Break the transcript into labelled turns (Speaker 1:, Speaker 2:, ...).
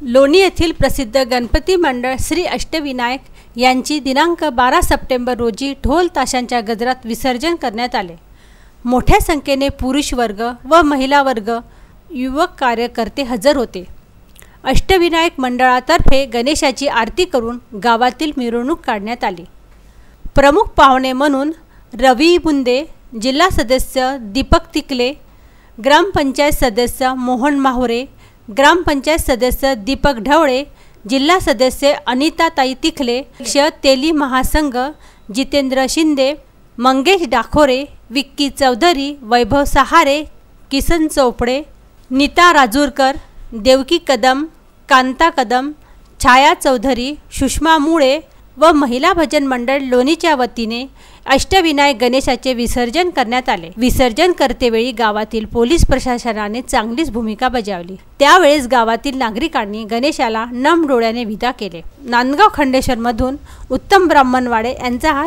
Speaker 1: लोणी येथील प्रसिद्ध गणपती मंडळ श्री अष्टविनायक यांची दिनांक 12 सप्टेंबर रोजी ढोल ताशांच्या गजरात विसर्जन करण्यात आले। मोठ्या संख्येने पुरुष वर्ग व महिला वर्ग, युवक कार्यकर्ते हजर होते। अष्टविनायक मंडळातर्फे गणेशाची आरती करून गावातील मिरवणूक काढण्यात आली। प्रमुख पाहुणे म्हणून रवी बुंदे, जिल्हा सदस्य दीपक तिकले, ग्रामपंचायत सदस्य मोहन माहुरे, ग्रामपंचायत सदस्य दीपक ढवळे, जिल्हा सदस्य अनिताताई तिखले, तेली महासंघ जितेंद्र शिंदे, मंगेश डाखोरे, विक्की चौधरी, वैभव सहारे, किसन चोपडे, नीता राजूरकर, देवकी कदम, कांता कदम, छाया चौधरी, सुषमा मुळे व महिला भजन मंडळ लोणीच्या वतीने अष्टविनायक गणेशाचे विसर्जन करण्यात आले। विसर्जन करतेवेळी गावातील पोलीस प्रशासनाने चांगलीच भूमिका बजावली। त्यावेळेस गावातील नागरिकांनी गणेशाला नम डोळ्याने विदा केले। नांदगाव खंडेश्वर मधून उत्तम ब्राह्मणवाडे यांचा हा